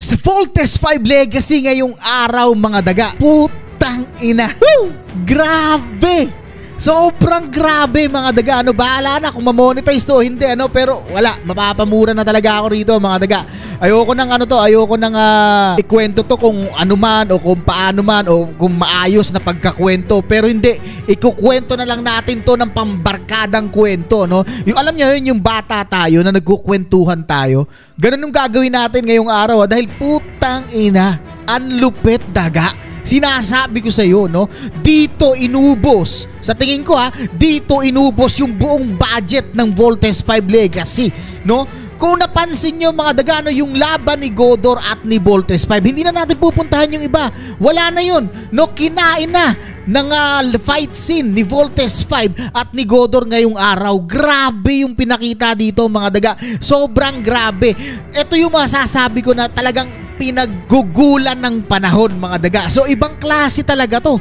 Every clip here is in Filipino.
Sa Voltes 5 Legacy ngayong araw mga daga. Putang ina. Woo! Grabe! Sobrang grabe mga daga. Bahala na kung ma-monetize to o hindi pero wala, mapapamura na talaga ako rito mga daga. Ayoko nang ayoko nang ikwento to kung ano man o kung paano man o kung maayos na pagkakwento, pero hindi, ikukwento na lang natin to ng pambarkadang kwento, Yung alam niyo yun, yung bata tayo na nagkukwentuhan tayo. Ganun yung gagawin natin ngayong araw dahil putang ina, ang lupit daga. Sinasabi ko sa iyo, dito inubos. Sa tingin ko dito inubos yung buong budget ng Voltes 5 Legacy, Kung napansin nyo mga daga, yung laban ni Godor at ni Voltes 5, hindi na natin pupuntahan yung iba. Wala na yun. Kinain na ng fight scene ni Voltes 5 at ni Godor ngayong araw. Grabe yung pinakita dito mga daga. Sobrang grabe. Ito yung masasabi ko na talagang pinaggugulan ng panahon mga daga. So ibang klase talaga to.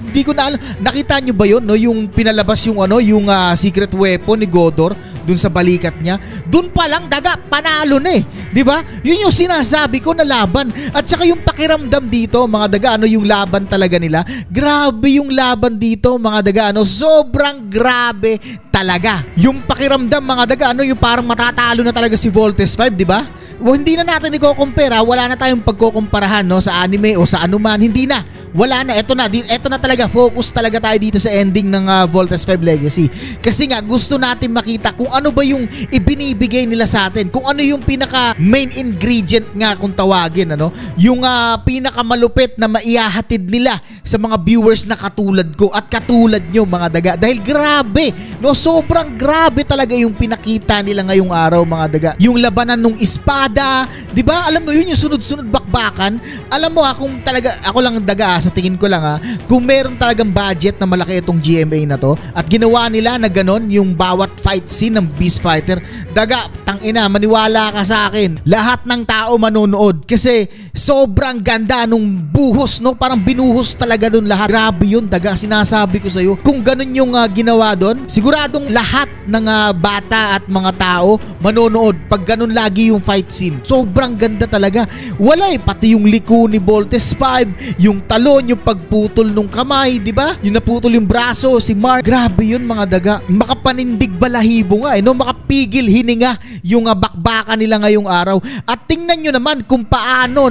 Hindi ko na alam. Nakita nyo ba yun? Yung pinalabas yung secret weapon ni Godor dun sa balikat niya. Dun pa lang daga, panalo na di ba? Yun yung sinasabi ko na laban. At saka yung pakiramdam dito mga daga, yung laban talaga nila. Grabe yung laban dito mga daga, sobrang grabe talaga. Yung pakiramdam mga daga, yung parang matatalo na talaga si Voltes 5, di ba? Hindi na natin i-compare, wala na tayong pagkukumparahan sa anime o sa anuman, hindi na. Wala na, eto na talaga, focus talaga tayo dito sa ending ng Voltes 5 Legacy. Kasi nga gusto natin makita kung ano ba yung ibinibigay nila sa atin, kung ano yung pinaka main ingredient nga kung tawagin, yung pinaka malupit na maihahatid nila sa mga viewers na katulad ko at katulad nyo mga daga. Dahil grabe, sobrang grabe talaga yung pinakita nila ngayong araw mga daga. Yung labanan nung espada, di ba? Alam mo yun, yung sunod-sunod bakbakan. Alam mo kung talaga, ako lang daga sa tingin ko lang kung meron talagang budget na malaki itong GMA na to at ginawa nila na ganon yung bawat fight scene ng Beast Fighter, daga, tangina, maniwala ka sa akin, lahat ng tao manonood kasi sobrang ganda nung buhos, parang binuhos talaga dun lahat. Grabe yun daga, sinasabi ko sa'yo. Kung ganon yung ginawa dun, siguradong lahat ng bata at mga tao manonood pag ganon lagi yung fight scene. Sobrang ganda talaga. Wala pati yung liko ni Voltes 5, yung talon, yung pagputol nung kamay, di ba? Yung naputol yung braso, si Mark. Grabe yun mga daga. Makapanindig balahibo nga, makapigil hininga yung bakbakan nila ngayong araw. At tingnan nyo naman kung paano,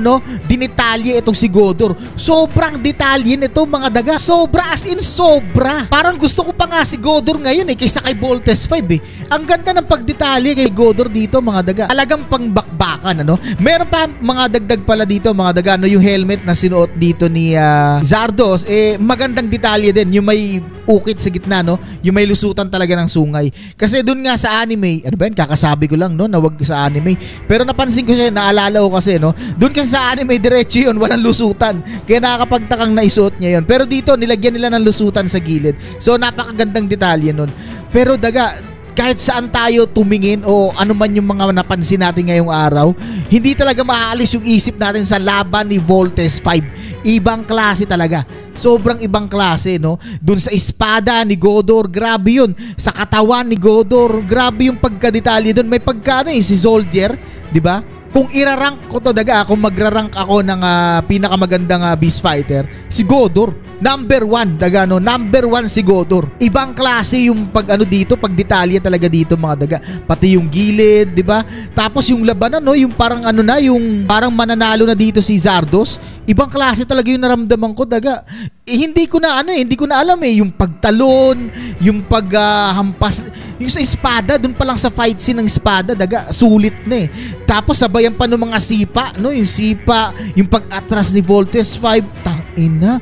dinitalye itong si Godor. Sobrang detalye nito mga daga. Sobra, as in sobra. Parang gusto ko pa nga si Godor ngayon kaysa kay Voltes 5 Ang ganda ng pagdetalye kay Godor dito mga daga. Talagang pangbakbakan, Meron pa mga dagdag pala dito mga daga, yung helmet na sinuot dito ni Zardos, magandang detalye din. Yung may ukit sa gitna, yung may lusutan talaga ng sungay. Kasi dun nga sa anime, ano ba yun, kakasabi ko lang, na wag sa anime. Pero napansin ko siya, naalala ko kasi, dun kasi sa anime, diretso yun, walang lusutan. Kaya nakakapagtakang naisuot niya yun. Pero dito, nilagyan nila ng lusutan sa gilid. So, napakagandang detalye nun. Pero daga, kahit saan tayo tumingin o ano man yung mga napansin natin ngayong araw, hindi talaga maaalis yung isip natin sa laban ni Voltes 5. Ibang klase talaga. Sobrang ibang klase, Dun sa espada ni Godor, grabe yun. Sa katawan ni Godor, grabe yung pagkadetalye dun. May pagkano si Soldier, di ba? Kung irarank ko to daga, kung magrarank ako ng pinakamagandang Beast Fighter, si Godor. Number 1 daga, number 1 si Godor. Ibang klase yung dito, pag detalye talaga dito mga daga. Pati yung gilid, di ba? Tapos yung labanan, yung parang yung parang mananalo na dito si Zardos. Ibang klase talaga yung naramdaman ko daga. Hindi ko na alam yung pagtalon, yung paghampas, yung sa espada, dun pa lang sa fight scene ng espada daga, sulit na Tapos sabayan pa ng mga sipa, yung sipa, yung pag-atras ni Voltes 5, tangina,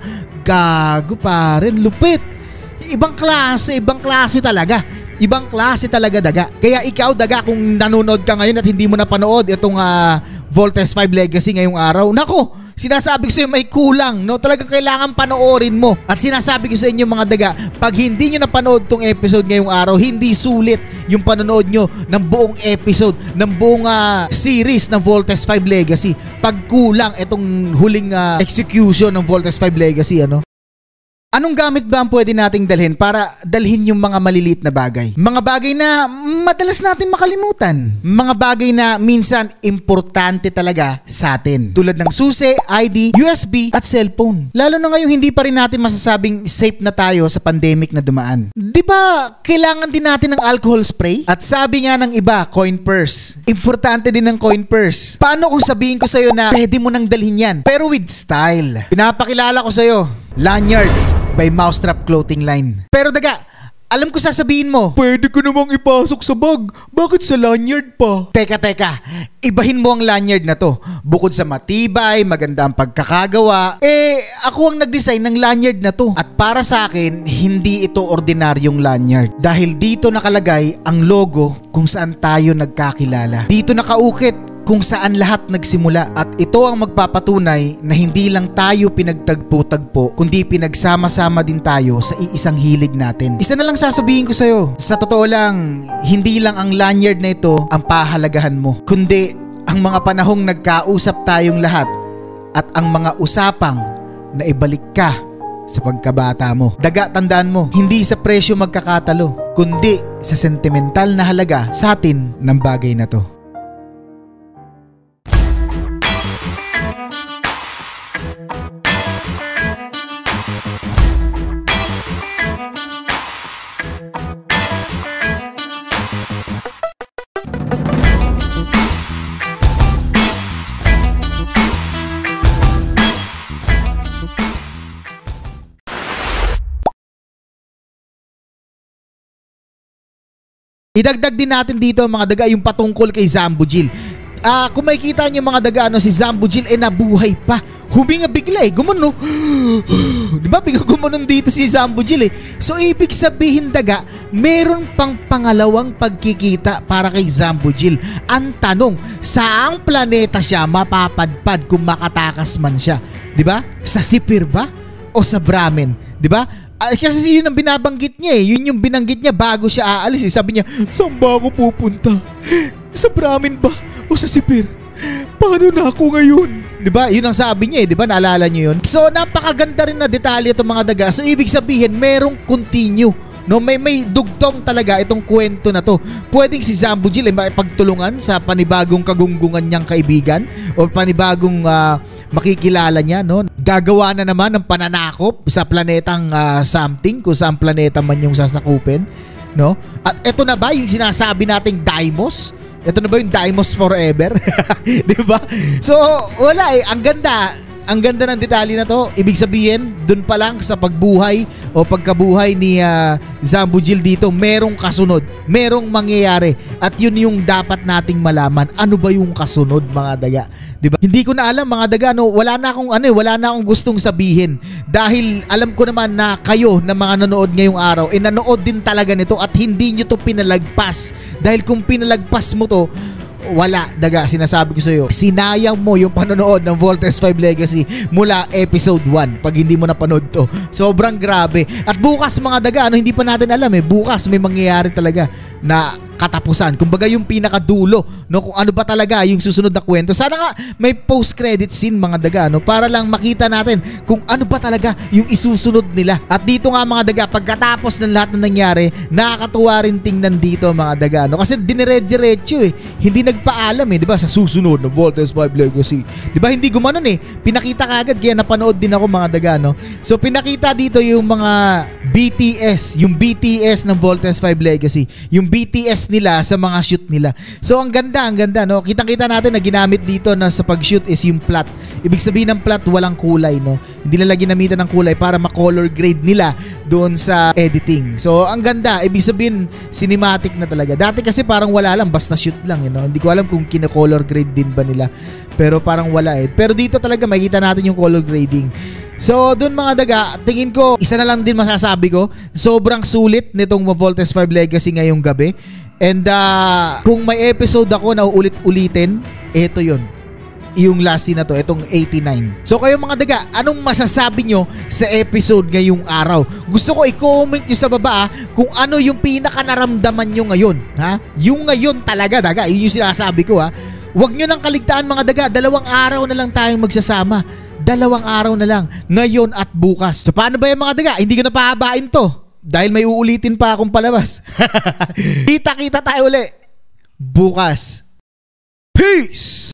gago pa rin, lupit. Ibang klase talaga. Ibang klase talaga daga. Kaya ikaw daga, kung nanonood ka ngayon at hindi mo napanood itong Voltes 5 Legacy ngayong araw, nako, sinasabi ko sa inyo may kulang, talagang kailangan panoorin mo. At sinasabi ko sa inyo mga daga, pag hindi nyo napanood tong episode ngayong araw, hindi sulit yung panonood nyo ng buong episode, ng buong series ng Voltes 5 Legacy. Pag kulang itong huling execution ng Voltes 5 Legacy, Anong gamit ba ang pwede nating dalhin para dalhin yung mga maliliit na bagay? Mga bagay na madalas natin makalimutan. Mga bagay na minsan importante talaga sa atin. Tulad ng susi, ID, USB at cellphone. Lalo na ngayong hindi pa rin natin masasabing safe na tayo sa pandemic na dumaan. Di ba kailangan din natin ng alcohol spray? At sabi nga ng iba, coin purse. Importante din ng coin purse. Paano kung sabihin ko sa'yo na pwede mo nang dalhin yan, pero with style? Pinapakilala ko sa'yo, Lanyards by Mousetrap Clothing Line. Pero daga, alam ko sasabihin mo, pwede ko namang ipasok sa bag. Bakit sa lanyard pa? Teka, ibahin mo ang lanyard na to. Bukod sa matibay, maganda ang pagkakagawa, ako ang nag-design ng lanyard na to. At para sa akin, hindi ito ordinaryong lanyard. Dahil dito nakalagay ang logo kung saan tayo nagkakilala. Dito nakaukit kung saan lahat nagsimula, at ito ang magpapatunay na hindi lang tayo pinagtagpo-tagpo kundi pinagsama-sama din tayo sa iisang hilig natin. Isa na lang sasabihin ko sa'yo, sa totoo lang, hindi lang ang lanyard na ito ang pahalagahan mo, kundi ang mga panahong nagkausap tayong lahat at ang mga usapang na ibalik ka sa pagkabata mo. Daga, tandaan mo, hindi sa presyo magkakatalo, kundi sa sentimental na halaga sa atin ng bagay na to. Idagdag din natin dito mga daga yung patungkol kay Zambo Gil. Kung makikita niyo mga daga, si Zambo Gil nabuhay pa. Huminga bigla gumuno. Di ba? Bigla gumunon dito si Zambo Gil So ibig sabihin daga, meron pang pangalawang pagkikita para kay Zambo Gil. Ang tanong, saang planeta siya mapapadpad kung makatakas man siya? Di ba? Sa Sipir ba? O sa Brahmin? Di ba? Kasi yun ang binabanggit niya Yun yung binanggit niya bago siya aalis Sabi niya, saan ba ako pupunta? Sa Brahmin ba? O sa Sipir? Paano na ako ngayon? Diba? Yun ang sabi niya Diba? Naalala niyo yun? So napakaganda rin na detalye itong mga daga. So ibig sabihin merong continue may dugtong talaga itong kwento na to. Pwedeng si Zambo Gil makipagtulungan sa panibagong kagunggungan niyang kaibigan o panibagong makikilala niya Gagawa na naman ng pananakop sa planetang something, kung saan planeta man yung sasakupin At eto na ba yung sinasabi nating Deimos? Ito na ba yung Deimos forever? Diba? So wala ang ganda ng detalye na to. Ibig sabihin, dun pa lang sa pagbuhay o pagkabuhay ni Zambo Gil dito, merong kasunod, merong mangyayari. At yun yung dapat nating malaman. Ano ba yung kasunod mga daga? Diba? Hindi ko na alam mga daga, wala na akong gustong sabihin. Dahil alam ko naman na kayo na mga nanood ngayong araw, nanood din talaga nito at hindi nyo to pinalagpas. Dahil kung pinalagpas mo to, wala daga, sinasabi ko sa iyo, sinayang mo yung panonood ng Voltes 5 Legacy mula episode 1 pag hindi mo napanood to. Sobrang grabe. At bukas mga daga, hindi pa natin alam bukas may mangyayari talaga na katapusan. Kumbaga yung pinakadulo, kung ano ba talaga yung susunod na kwento. Sana nga may post-credit scene mga daga, para lang makita natin kung ano ba talaga yung isusunod nila. At dito nga mga daga, pagkatapos ng lahat na nangyari, nakakatuwa rin tingnan dito mga daga, kasi dinire-diretso hindi nagpaalam di ba, sa susunod ng Voltes 5 Legacy. Di ba hindi gumanon pinakita kagad, kaya napanood din ako mga daga, So pinakita dito yung mga BTS, yung BTS ng Voltes 5 Legacy, yung BTS nila sa mga shoot nila. So ang ganda Kitang-kita natin na ginamit dito na sa pag-shoot is yung plot. Ibig sabihin ng plot, walang kulay Hindi nila ginamitan ng kulay para ma-color grade nila doon sa editing. So ang ganda, ibig sabihin cinematic na talaga. Dati kasi parang wala lang, basta shoot lang Hindi ko alam kung kina-color grade din ba nila. Pero parang wala Pero dito talaga makikita natin yung color grading. So dun mga daga, tingin ko isa na lang din masasabi ko, sobrang sulit nitong Voltes 5 Legacy ngayong gabi. And kung may episode ako na ulit-ulitin, ito yun, yung last scene na to, itong 89. So kayo mga daga, anong masasabi nyo sa episode ngayong araw? Gusto ko i-comment nyo sa baba kung ano yung pinaka naramdaman nyo ngayon Yung ngayon talaga daga, yun yung sinasabi ko Huwag nyo nang kaligtaan mga daga. 2 araw na lang tayong magsasama. 2 araw na lang. Ngayon at bukas. So paano ba yung mga daga? Hindi ko na pahabain to. Dahil may uulitin pa akong palabas. Kita-kita tayo uli bukas. Peace!